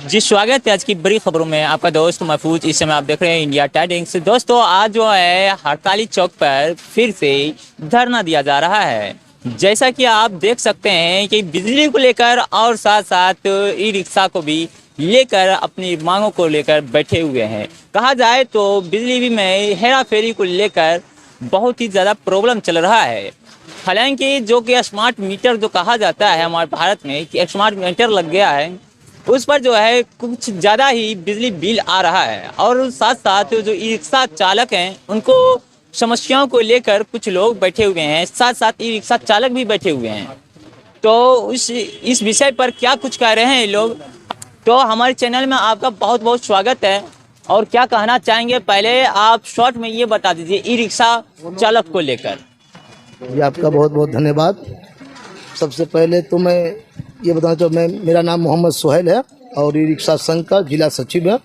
जी स्वागत है आज की बड़ी खबरों में। आपका दोस्त महफूज। इस समय आप देख रहे हैं इंडिया टाइम्स। दोस्तों आज जो है हड़ताली चौक पर फिर से धरना दिया जा रहा है। जैसा कि आप देख सकते हैं कि बिजली को लेकर और साथ साथ ई रिक्शा को भी लेकर अपनी मांगों को लेकर बैठे हुए हैं। कहा जाए तो बिजली भी में हेरा फेरी को लेकर बहुत ही ज़्यादा प्रॉब्लम चल रहा है। हालांकि जो कि स्मार्ट मीटर जो कहा जाता है हमारे भारत में कि स्मार्ट मीटर लग गया है, उस पर जो है कुछ ज़्यादा ही बिजली बिल आ रहा है। और साथ साथ जो ई रिक्शा चालक हैं उनको समस्याओं को लेकर कुछ लोग बैठे हुए हैं, साथ साथ ई रिक्शा चालक भी बैठे हुए हैं। तो इस विषय पर क्या कुछ कह रहे हैं ये लोग, तो हमारे चैनल में आपका बहुत बहुत स्वागत है। और क्या कहना चाहेंगे, पहले आप शॉर्ट में ये बता दीजिए ई रिक्शा चालक को लेकर। जी आपका बहुत बहुत धन्यवाद। सबसे पहले तो मैं ये बताना चाहूँ, मेरा नाम मोहम्मद सोहेल है और ई रिक्शा संघ का जिला सचिव है।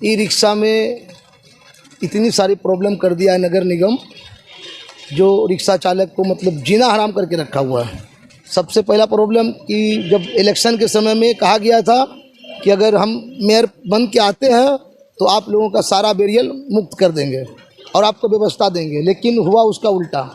ई रिक्शा में इतनी सारी प्रॉब्लम कर दिया है नगर निगम, जो रिक्शा चालक को मतलब जीना हराम करके रखा हुआ है। सबसे पहला प्रॉब्लम कि जब इलेक्शन के समय में कहा गया था कि अगर हम मेयर बन के आते हैं तो आप लोगों का सारा बेरियल मुक्त कर देंगे और आपको व्यवस्था देंगे, लेकिन हुआ उसका उल्टा।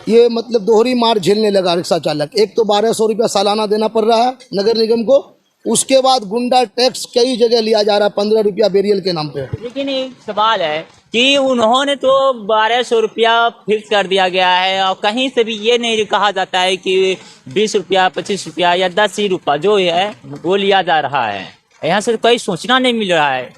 ये मतलब दोहरी मार झेलने लगा रिक्शा चालक। एक तो 1200 रुपया सालाना देना पड़ रहा है नगर निगम को, उसके बाद गुंडा टैक्स कई जगह लिया जा रहा है 15 रुपया बेरियल के नाम पे। लेकिन एक सवाल है कि उन्होंने तो 1200 रुपया फिक्स कर दिया गया है और कहीं से भी ये नहीं कहा जाता है कि 20 रुपया 25 रुपया या 10 ही रुपया जो है वो लिया जा रहा है। यहाँ से कोई सूचना नहीं मिल रहा है।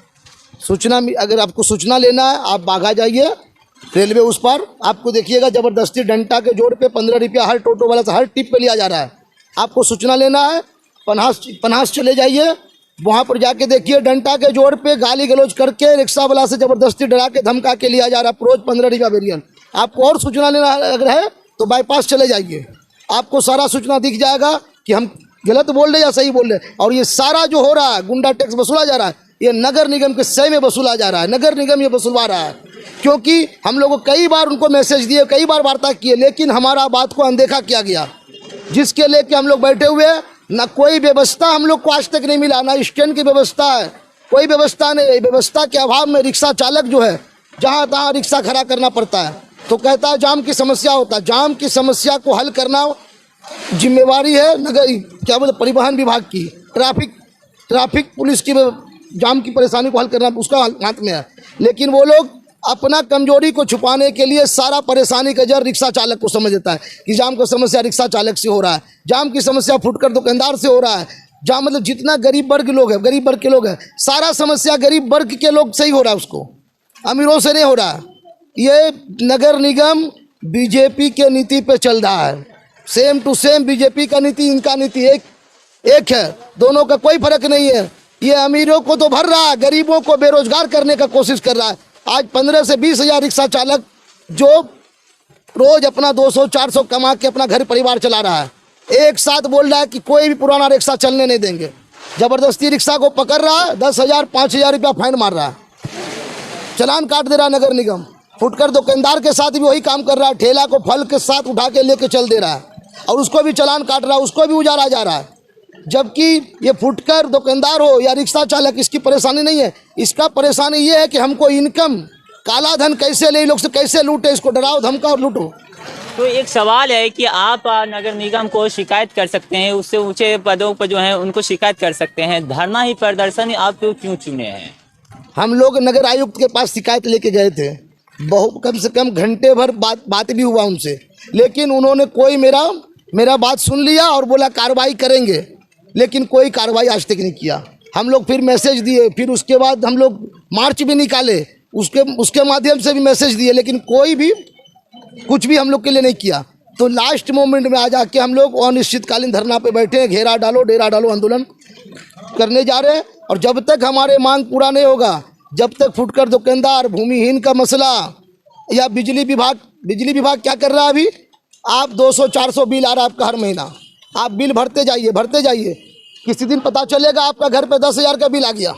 सूचना, अगर आपको सूचना लेना है आप बाघा जाइए रेलवे उस पर, आपको देखिएगा ज़बरदस्ती डंटा के जोड़ पे 15 रुपया हर टोटो वाला से हर टिप पे लिया जा रहा है। आपको सूचना लेना है पन्हास चले जाइए, वहाँ पर जाके देखिए डंटा के जोड़ पे गाली गलौज करके रिक्शा वाला से ज़बरदस्ती डरा के धमका के लिया जा रहा है रोज 15 रुपया बेरियल। आपको और सूचना लेना अगर है तो बाईपास चले जाइए, आपको सारा सूचना दिख जाएगा कि हम गलत बोल रहे या सही बोल रहे। और ये सारा जो हो रहा है गुंडा टैक्स वसूला जा रहा है, ये नगर निगम के सही में वसूला जा रहा है। नगर निगम ये वसूलवा रहा है, क्योंकि हम लोगों को कई बार उनको मैसेज दिए, कई बार वार्ता किए, लेकिन हमारा बात को अनदेखा किया गया। जिसके लेके हम लोग बैठे हुए हैं, ना कोई व्यवस्था हम लोग को आज तक नहीं मिला, ना स्टैंड की व्यवस्था है, कोई व्यवस्था नहीं। व्यवस्था के अभाव में रिक्शा चालक जो है जहाँ तहाँ रिक्शा खड़ा करना पड़ता है। तो कहता है जाम की समस्या होता है, जाम की समस्या को हल करना जिम्मेवारी है नगर क्या बोलते परिवहन विभाग की, ट्रैफिक पुलिस की। जाम की परेशानी को हल करना उसका हाथ में है, लेकिन वो लोग अपना कमजोरी को छुपाने के लिए सारा परेशानी का जड़ रिक्शा चालक को समझ देता है कि जाम का समस्या रिक्शा चालक से हो रहा है, जाम की समस्या फुटकर दुकानदार से हो रहा है। जाम मतलब जितना गरीब वर्ग लोग है, गरीब वर्ग के लोग हैं, सारा समस्या गरीब वर्ग के लोग से ही हो रहा है, उसको अमीरों से नहीं हो रहा है। ये नगर निगम बीजेपी के नीति पे चल रहा है, सेम टू सेम बीजेपी का नीति, इनका नीति एक है, दोनों का कोई फर्क नहीं है। ये अमीरों को तो भर रहा है, गरीबों को बेरोजगार करने का कोशिश कर रहा है। आज 15 से 20 हज़ार रिक्शा चालक जो रोज अपना 200-400 कमा के अपना घर परिवार चला रहा है, एक साथ बोल रहा है कि कोई भी पुराना रिक्शा चलने नहीं देंगे। जबरदस्ती रिक्शा को पकड़ रहा है, 10,000 5,000 रुपया फाइन मार रहा है, चलान काट दे रहा है नगर निगम। फुटकर दुकानदार के साथ भी वही काम कर रहा है, ठेला को फल के साथ उठा के लेके चल दे रहा है और उसको भी चलान काट रहा है, उसको भी उजाड़ा जा रहा है। जबकि ये फुटकर दुकानदार हो या रिक्शा चालक, इसकी परेशानी नहीं है। इसका परेशानी ये है कि हमको इनकम, काला धन कैसे ले, लोग से कैसे लूटे, इसको डराओ धमकाओ और लूटो। तो एक सवाल है कि आप नगर निगम को शिकायत कर सकते हैं, उससे ऊंचे पदों पर जो हैं उनको शिकायत कर सकते हैं। धरना ही प्रदर्शन आप क्यों चुने हैं? हम लोग नगर आयुक्त के पास शिकायत लेके गए थे, बहुत कम से कम घंटे भर बात भी हुआ उनसे, लेकिन उन्होंने कोई मेरा बात सुन लिया और बोला कार्रवाई करेंगे, लेकिन कोई कार्रवाई आज तक नहीं किया। हम लोग फिर मैसेज दिए, फिर उसके बाद हम लोग मार्च भी निकाले, उसके माध्यम से भी मैसेज दिए, लेकिन कोई भी कुछ भी हम लोग के लिए नहीं किया। तो लास्ट मोमेंट में आ जाके हम लोग अनिश्चितकालीन धरना पे बैठे हैं, घेरा डालो डेरा डालो आंदोलन करने जा रहे हैं। और जब तक हमारे मांग पूरा नहीं होगा, जब तक फुटकर दुकानदार, भूमिहीन का मसला या बिजली विभाग क्या कर रहा है अभी, आप 200-400 बिल आ रहा है आपका हर महीना, आप बिल भरते जाइए, किसी दिन पता चलेगा आपका घर पे 10,000 का बिल आ गया।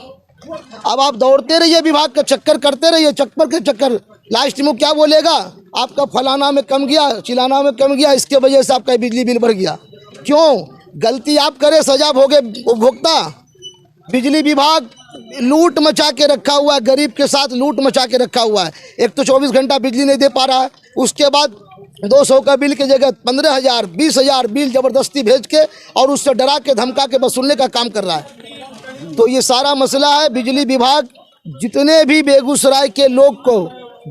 अब आप दौड़ते रहिए, विभाग का चक्कर करते रहिए, चक्कर लास्ट में क्या बोलेगा, आपका फलाना में कम गया, चिलाना में कम गया, इसके वजह से आपका बिजली बिल बढ़ गया। क्यों? गलती आप करे, सजा भोगे उपभोक्ता। बिजली विभाग लूट मचा के रखा हुआ है, गरीब के साथ लूट मचा के रखा हुआ है। एक तो 24 घंटा बिजली नहीं दे पा रहा है, उसके बाद 200 का बिल की जगह 15,000 20,000 बिल ज़बरदस्ती भेज के और उससे डरा के धमका के वसूलने का काम कर रहा है। तो ये सारा मसला है। बिजली विभाग जितने भी बेगूसराय के लोग को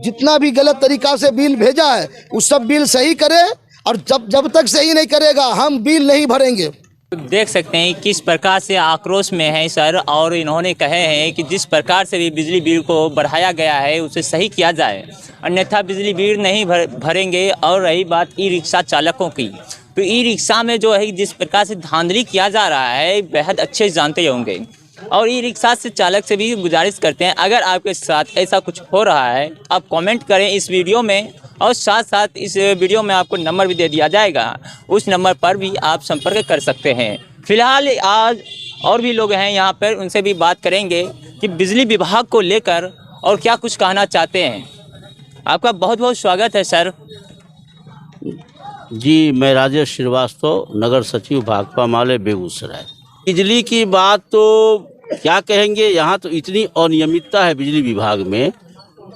जितना भी गलत तरीका से बिल भेजा है उस सब बिल सही करे, और जब तक सही नहीं करेगा हम बिल नहीं भरेंगे। देख सकते हैं किस प्रकार से आक्रोश में है सर, और इन्होंने कहे हैं कि जिस प्रकार से भी बिजली बिल को बढ़ाया गया है उसे सही किया जाए, अन्यथा बिजली बिल नहीं भरेंगे। और रही बात ई रिक्शा चालकों की, तो ई रिक्शा में जो है जिस प्रकार से धांधली किया जा रहा है बेहद अच्छे जानते होंगे। और ई रिक्शा से चालक से भी गुजारिश करते हैं, अगर आपके साथ ऐसा कुछ हो रहा है आप कमेंट करें इस वीडियो में, और साथ साथ इस वीडियो में आपको नंबर भी दे दिया जाएगा, उस नंबर पर भी आप संपर्क कर सकते हैं। फिलहाल आज और भी लोग हैं यहाँ पर, उनसे भी बात करेंगे कि बिजली विभाग को लेकर और क्या कुछ कहना चाहते हैं। आपका बहुत बहुत स्वागत है सर। जी, मैं राजेश श्रीवास्तव, नगर सचिव भाकपा माले बेगूसराय। बिजली की बात तो क्या कहेंगे, यहाँ तो इतनी अनियमितता है बिजली विभाग में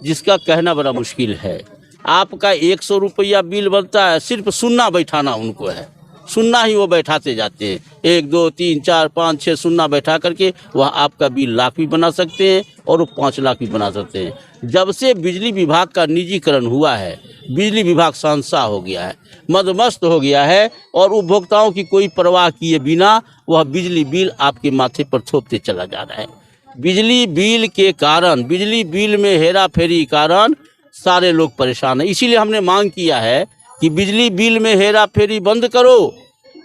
जिसका कहना बड़ा मुश्किल है। आपका 100 रुपया बिल बनता है, सिर्फ सुन्ना बैठाना उनको है, सुन्ना ही वो बैठाते जाते हैं। 1 2 3 4 5 6 सुन्ना बैठा करके वह आपका बिल लाख भी बना सकते हैं और वो 5 लाख भी बना सकते हैं। जब से बिजली विभाग का निजीकरण हुआ है, बिजली विभाग संस्था हो गया है, मदमस्त हो गया है, और उपभोक्ताओं की कोई परवाह किए बिना वह बिजली बिल आपके माथे पर थोपते चला जा रहा है। बिजली बिल के कारण, बिजली बिल में हेरा फेरी कारण सारे लोग परेशान हैं। इसीलिए हमने मांग किया है कि बिजली बिल में हेरा फेरी बंद करो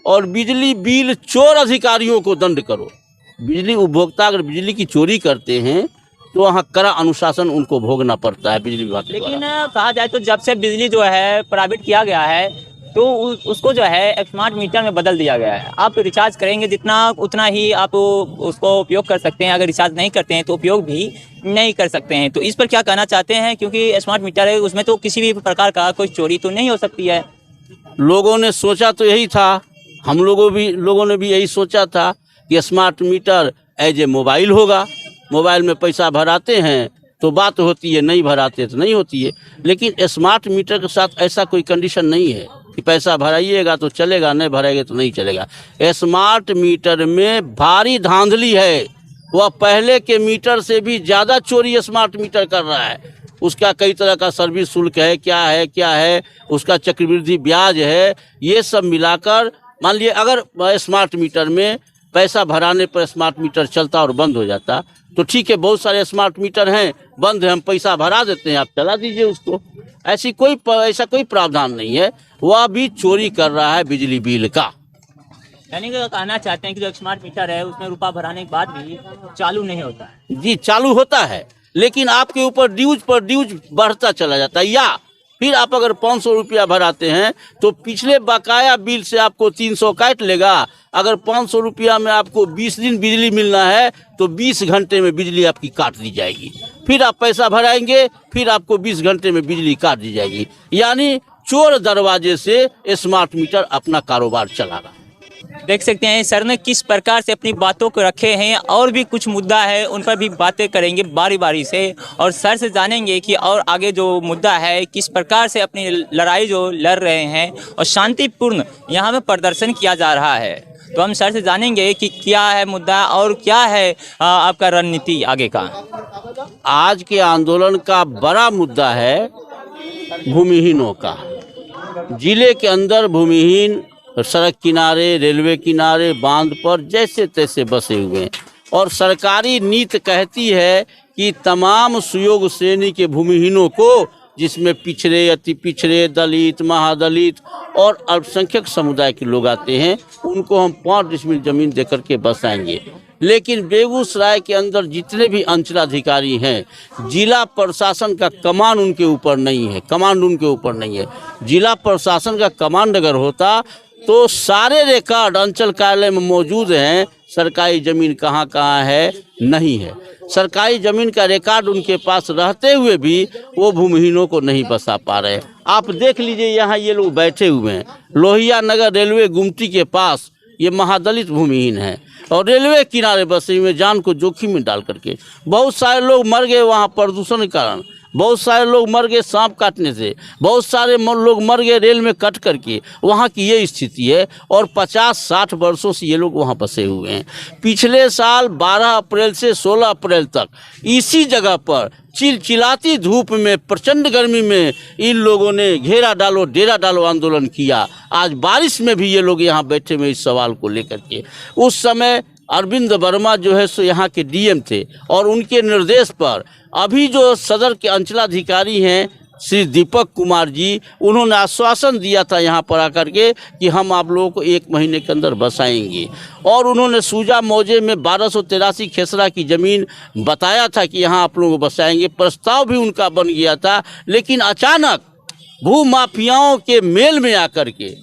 और बिजली बिल चोर अधिकारियों को दंड करो। बिजली उपभोक्ता अगर बिजली की चोरी करते हैं तो वहाँ कड़ा अनुशासन उनको भोगना पड़ता है बिजली विभाग। लेकिन कहा जाए तो जब से बिजली जो है प्राइवेट किया गया है तो उसको जो है स्मार्ट मीटर में बदल दिया गया है। आप रिचार्ज करेंगे जितना उतना ही आप उसको उपयोग कर सकते हैं, अगर रिचार्ज नहीं करते हैं तो उपयोग भी नहीं कर सकते हैं। तो इस पर क्या कहना चाहते हैं, क्योंकि स्मार्ट मीटर है उसमें तो किसी भी प्रकार का कोई चोरी तो नहीं हो सकती है। लोगों ने सोचा तो यही था, हम लोगों ने भी यही सोचा था कि smart meter as a mobile होगा, मोबाइल में पैसा भराते हैं तो बात होती है, नहीं भराते तो नहीं होती है। लेकिन स्मार्ट मीटर के साथ ऐसा कोई कंडीशन नहीं है कि पैसा भराइएगा तो चलेगा, नहीं भराएंगे तो नहीं चलेगा। स्मार्ट मीटर में भारी धांधली है, वह पहले के मीटर से भी ज़्यादा चोरी स्मार्ट मीटर कर रहा है। उसका कई तरह का सर्विस शुल्क है, क्या है उसका चक्रवृद्धि ब्याज है, ये सब मिलाकर मान लिए अगर स्मार्ट मीटर में पैसा भराने पर स्मार्ट मीटर चलता और बंद हो जाता तो ठीक है, बहुत सारे स्मार्ट मीटर हैं बंद है, हम पैसा भरा देते हैं, आप चला दीजिए उसको। ऐसा कोई प्रावधान नहीं है, वह भी चोरी कर रहा है बिजली बिल का। यानी कि कहना चाहते हैं कि जो स्मार्ट मीटर है उसमें रुपया भराने के बाद भी चालू नहीं होता है। जी, चालू होता है लेकिन आपके ऊपर ड्यूज पर ड्यूज बढ़ता चला जाता है। या फिर आप अगर 500 रुपया भराते हैं तो पिछले बकाया बिल से आपको 300 काट लेगा। अगर 500 रुपया में आपको 20 दिन बिजली मिलना है तो 20 घंटे में बिजली आपकी काट दी जाएगी। फिर आप पैसा भराएंगे, फिर आपको 20 घंटे में बिजली काट दी जाएगी। यानी चोर दरवाजे से स्मार्ट मीटर अपना कारोबार चला रहा है। देख सकते हैं सर ने किस प्रकार से अपनी बातों को रखे हैं, और भी कुछ मुद्दा है उन पर भी बातें करेंगे बारी बारी से, और सर से जानेंगे कि और आगे जो मुद्दा है किस प्रकार से अपनी लड़ाई जो लड़ रहे हैं और शांतिपूर्ण यहाँ में प्रदर्शन किया जा रहा है। तो हम सर से जानेंगे कि क्या है मुद्दा और क्या है आपका रणनीति आगे का। आज के आंदोलन का बड़ा मुद्दा है भूमिहीनों का। जिले के अंदर भूमिहीन सड़क किनारे, रेलवे किनारे, बांध पर जैसे तैसे बसे हुए हैं, और सरकारी नीति कहती है कि तमाम सुयोग श्रेणी के भूमिहीनों को, जिसमें पिछड़े, अति पिछड़े, दलित, महादलित और अल्पसंख्यक समुदाय के लोग आते हैं, उनको हम 5 डिसमिल जमीन देकर के बसाएंगे। लेकिन बेगूसराय के अंदर जितने भी अंचलाधिकारी हैं, जिला प्रशासन का कमांड उनके ऊपर नहीं है। जिला प्रशासन का कमांड अगर होता तो सारे रिकॉर्ड अंचल कार्यालय में मौजूद हैं। सरकारी ज़मीन कहाँ कहाँ है, नहीं है। सरकारी ज़मीन का रिकॉर्ड उनके पास रहते हुए भी वो भूमिहीनों को नहीं बसा पा रहे। आप देख लीजिए, यहाँ ये लोग बैठे हुए हैं लोहिया नगर रेलवे गुमटी के पास, ये महादलित भूमिहीन है। और रेलवे किनारे बसे हुए जान को जोखिम में डाल करके। बहुत सारे लोग मर गए वहाँ प्रदूषण के कारण, बहुत सारे लोग मर गए सांप काटने से, बहुत सारे लोग मर गए रेल में कट करके। वहाँ की ये स्थिति है और 50-60 वर्षों से ये लोग वहाँ बसे हुए हैं। पिछले साल 12 अप्रैल से 16 अप्रैल तक इसी जगह पर चिलचिलाती धूप में, प्रचंड गर्मी में इन लोगों ने घेरा डालो डेरा डालो आंदोलन किया। आज बारिश में भी ये लोग यहाँ बैठे हुए इस सवाल को लेकर के। उस समय अरविंद वर्मा जो है सो यहाँ के डीएम थे और उनके निर्देश पर अभी जो सदर के अंचलाधिकारी हैं श्री दीपक कुमार जी, उन्होंने आश्वासन दिया था यहाँ पर आकर के कि हम आप लोगों को 1 महीने के अंदर बसाएंगे। और उन्होंने सूजा मौजे में 1283 खेसरा की ज़मीन बताया था कि यहाँ आप लोगों को बसाएंगे। प्रस्ताव भी उनका बन गया था, लेकिन अचानक भूमाफियाओं के मेल में आकर के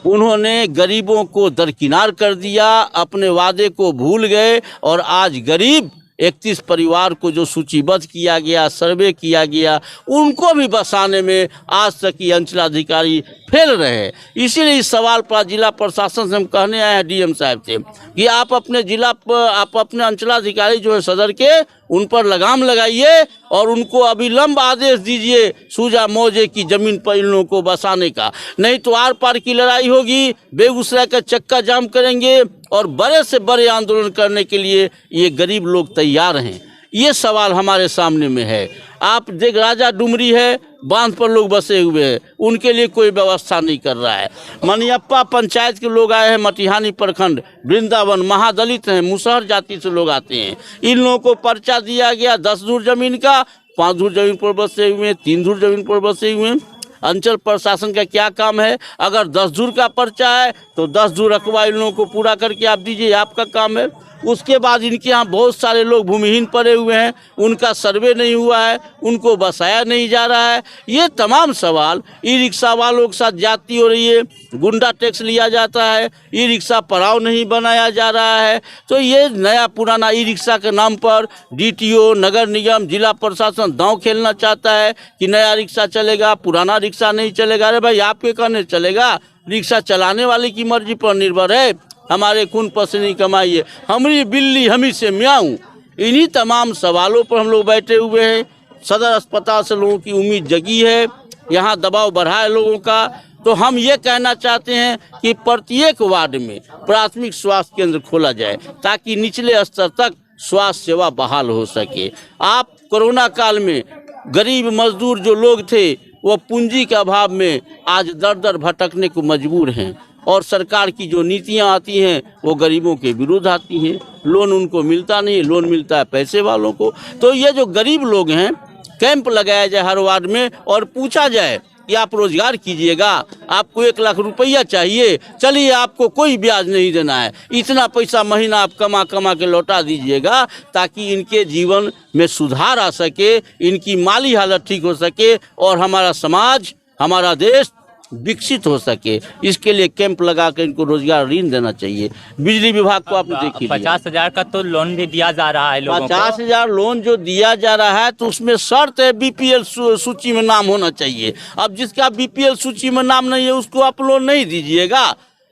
उन्होंने गरीबों को दरकिनार कर दिया, अपने वादे को भूल गए और आज गरीब 31 परिवार को जो सूचीबद्ध किया गया, सर्वे किया गया, उनको भी बसाने में आज तक ये अंचलाधिकारी फेल रहे हैं। इसीलिए इस सवाल पर जिला प्रशासन से हम कहने आए हैं डीएम साहब से कि आप अपने अंचलाधिकारी जो है सदर के, उन पर लगाम लगाइए और उनको अविलंब आदेश दीजिए सूजा मौजे की ज़मीन पर इन लोगों को बसाने का। नहीं तो आर पार की लड़ाई होगी, बेगूसराय का चक्का जाम करेंगे और बड़े से बड़े आंदोलन करने के लिए ये गरीब लोग तैयार हैं। ये सवाल हमारे सामने में है। आप देख, राजा डुमरी है, बांध पर लोग बसे हुए हैं, उनके लिए कोई व्यवस्था नहीं कर रहा है। मनियप्पा पंचायत के लोग आए हैं, मटिहानी प्रखंड, वृंदावन, महादलित हैं, मुसहर जाति से लोग आते हैं। इन लोगों को पर्चा दिया गया 10 धूर जमीन का, 5 धूर जमीन पर बसे हुए हैं, 3 धूर जमीन पर बसे हुए हैं। अंचल प्रशासन का क्या काम है? अगर 10 धूर का पर्चा है तो 10 धूर रकबा इन लोगों को पूरा करके आप दीजिए, आपका काम है। उसके बाद इनके यहाँ बहुत सारे लोग भूमिहीन पड़े हुए हैं, उनका सर्वे नहीं हुआ है, उनको बसाया नहीं जा रहा है। ये तमाम सवाल, ई रिक्शा वालों के साथ जाती हो रही है, गुंडा टैक्स लिया जाता है, ई रिक्शा पड़ाव नहीं बनाया जा रहा है। तो ये नया पुराना ई रिक्शा के नाम पर डीटीओ, नगर निगम, जिला प्रशासन दांव खेलना चाहता है कि नया रिक्शा चलेगा, पुराना रिक्शा नहीं चलेगा। अरे भाई, आपके कहने चलेगा? रिक्शा चलाने वाले की मर्जी पर निर्भर है। हमारे खून पसीने कमाई है, हमारी बिल्ली हमी से म्याऊं। इन्हीं तमाम सवालों पर हम लोग बैठे हुए हैं। सदर अस्पताल से लोगों की उम्मीद जगी है, यहाँ दबाव बढ़ा है लोगों का। तो हम ये कहना चाहते हैं कि प्रत्येक वार्ड में प्राथमिक स्वास्थ्य केंद्र खोला जाए ताकि निचले स्तर तक स्वास्थ्य सेवा बहाल हो सके। आप कोरोना काल में गरीब मजदूर जो लोग थे वो पूंजी के अभाव में आज दर दर भटकने को मजबूर हैं और सरकार की जो नीतियां आती हैं वो गरीबों के विरुद्ध आती हैं। लोन उनको मिलता नहीं, लोन मिलता है पैसे वालों को। तो ये जो गरीब लोग हैं, कैंप लगाया जाए हर वार्ड में और पूछा जाए कि आप रोजगार कीजिएगा, आपको 1 लाख रुपया चाहिए, चलिए आपको कोई ब्याज नहीं देना है, इतना पैसा महीना आप कमा कमा के लौटा दीजिएगा ताकि इनके जीवन में सुधार आ सके, इनकी माली हालत ठीक हो सके और हमारा समाज, हमारा देश विकसित हो सके। इसके लिए कैंप लगा कर इनको रोजगार ऋण देना चाहिए। बिजली विभाग को आपने देखी 50,000 का तो लोन भी दिया जा रहा है लोगों को। 50,000 लोन जो दिया जा रहा है तो उसमें शर्त है बीपीएल सूची में नाम होना चाहिए। अब जिसका बीपीएल सूची में नाम नहीं है उसको आप लोन नहीं दीजिएगा।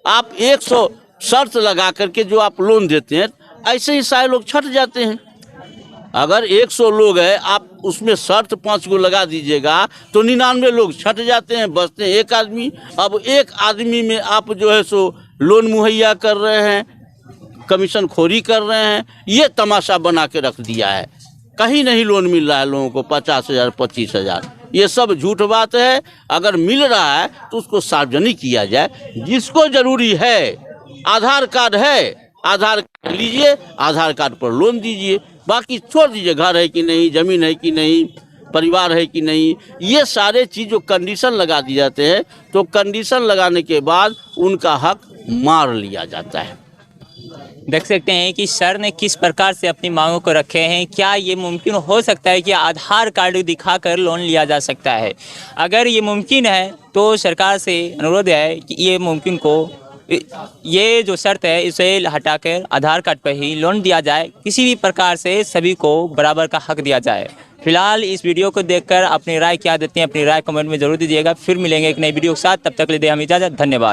आप 100 शर्त लगा करके जो आप लोन देते हैं, ऐसे ही सारे लोग छट जाते हैं। अगर 100 लोग हैं, आप उसमें शर्त 5 को लगा दीजिएगा तो 99 लोग छट जाते हैं, बचते हैं 1 आदमी। अब 1 आदमी में आप जो है सो लोन मुहैया कर रहे हैं, कमीशन खोरी कर रहे हैं। ये तमाशा बना के रख दिया है। कहीं नहीं लोन मिल रहा है लोगों को 50,000 25,000। ये सब झूठ बात है। अगर मिल रहा है तो उसको सार्वजनिक किया जाए। जिसको ज़रूरी है, आधार कार्ड है, आधार कार्ड लीजिए, आधार कार्ड पर लोन दीजिए। बाकी छोड़ दीजिए, घर है कि नहीं, ज़मीन है कि नहीं, परिवार है कि नहीं। ये सारे चीज़ जो कंडीशन लगा दिए जाते हैं तो कंडीशन लगाने के बाद उनका हक मार लिया जाता है। देख सकते हैं कि सर ने किस प्रकार से अपनी मांगों को रखे हैं। क्या ये मुमकिन हो सकता है कि आधार कार्ड दिखाकर लोन लिया जा सकता है? अगर ये मुमकिन है तो सरकार से अनुरोध है कि ये मुमकिन को, ये जो शर्त है इसे हटाकर आधार कार्ड पर ही लोन दिया जाए। किसी भी प्रकार से सभी को बराबर का हक दिया जाए। फिलहाल इस वीडियो को देखकर अपनी राय क्या देते हैं, अपनी राय कमेंट में जरूर दीजिएगा। फिर मिलेंगे एक नई वीडियो के साथ, तब तक के लिए दें हम इजाज़त। धन्यवाद।